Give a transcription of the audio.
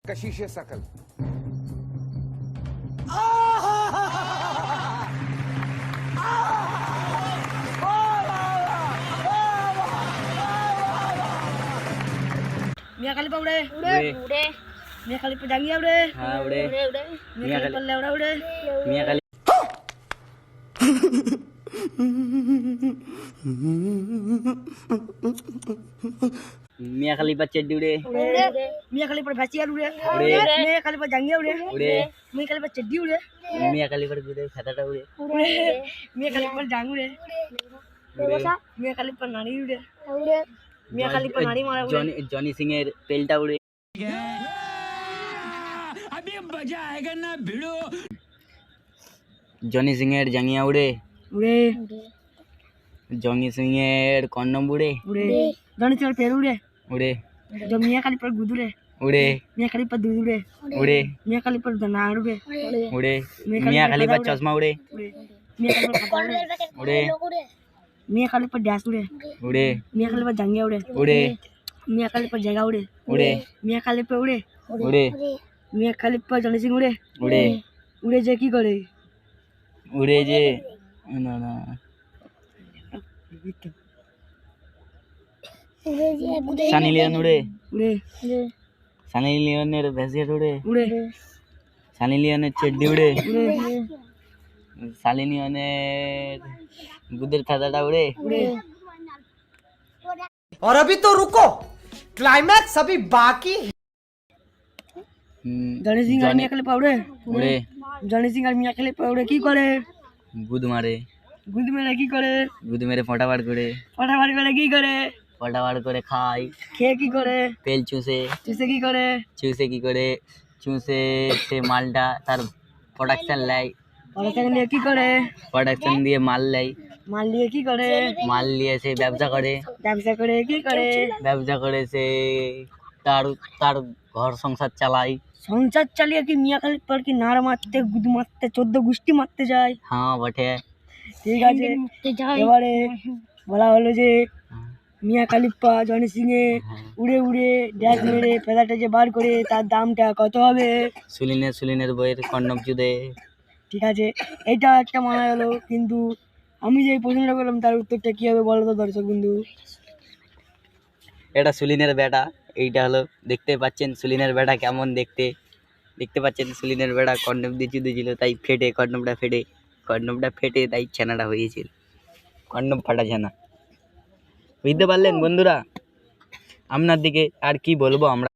कशिश सकल मियाँ खलीफा उड़े उड़े उड़े मियाँ खलीफा जांगिया उड़े हाँ उड़े उड़े उड़े मियाँ खलीफा लेवड़ा उड़े मियाँ खाली मियाँ खलीफा चड्डी उड़े उड़े मियाँ खलीफा भैंसिया उड़े उड़े मियाँ खलीफा जांगिया उड़े उड़े मियाँ खलीफा चड्डी उड़े मियाँ खलीफा उड़े छाताटा उड़े उड़े मियाँ खलीफा जांग उड़े उड़े मियाँ खलीफा नाड़ी उड़े उड़े मियाँ खलीफा नाड़ी मारा उड़े जॉनी सिंह এর পেলটা উড়ে জনি সিং এর জাঙ্গিয়া উড়ে उड़े জনি সিং এর কন্ডম উড়ে उड़े जॉनी सिंह पेड़ उड़े उड़े जो मियाँ खलीफा गुदुरे उड़े मियाँ खलीफा दूध उड़े उड़े मियाँ खलीफा नाड़ उड़े उड़े मियाँ खलीफा चश्मा उड़े मियाँ खलीफा खाता उड़े उड़े मियाँ खलीफा डैश उड़े उड़े मियाँ खलीफा जांगिया उड़े उड़े मियाँ खलीफा जगह उड़े उड़े मियाँ खलीफा उड़े उड़े मियाँ खलीफा जॉनी सिंह उड़े उड़े उड़े जे की करे উড়ে যে না না সানি লিওন উড়ে उड़े সানি লিওনের ভেসিয়েট উড়ে उड़े সানি লিওনের চেড্ডি উড়ে उड़े সানি লিওনের গুদের খাতাটা উড়ে उड़े और अभी तो रुको क्लाइमैक्स अभी बाकी है। जॉनी सिंह और मियाँ खलीफा उड़े উড়ে जॉनी सिंह और मियाँ खलीफा उड़े की करे গুদ মারে गुद मेरे की करे গুদ মেরে ফোঁটা বার করে फटाफट करे की करे ফোঁটা বার করে খায় खे की करे তেল চুষে तुसे की करे চুষে কি করে চুষে সে মালটা তার প্রোডাকশন লেয় और सेकंड लिए की करे প্রোডাকশন দিয়ে মাল লেয় मान लिए की करे মাল নিয়ে সে ব্যবসা করে ব্যবসা করে কি করে ব্যবসা করে সে তার তার ঘর সংসার চালায় সংসার চালিয়ে কি মিয়াঁ খলীফার কি নাড় মারতে গুদ মারতে 14 গুষ্টি মারতে যায় হ্যাঁ বটে ঠিক আছে এবারে বলা হলো যে মিয়াঁ খলীফা জনি সিং এ উড়ে উড়ে ড্যাশ মেরে ফেলাটা যে বার করে তার দামটা কত হবে সুলিনের বইয়ের কন্ডম চুদে ঠিক আছে এটা একটা মানা গেল কিন্তু আমি যে প্রশ্নটা করলাম তার উত্তরটা কি হবে বলো তো দর্শক বন্ধু এটা সুলিনের বেটা এইটা হলো দেখতে পাচ্ছেন সুলিনের বেটা কেমন দেখতে দেখতে পাচ্ছেন সুলিনের বেটা কন্ডম দিয়ে চুদে ছিল তাই ফেটে কন্ডমটা ফেটে তাই ছানাটা হয়েছিল কন্ডম ফাটা ছানা বুঝতে পারলেন বন্ধুরা আপনার দিকে আর কি বলবো আমরা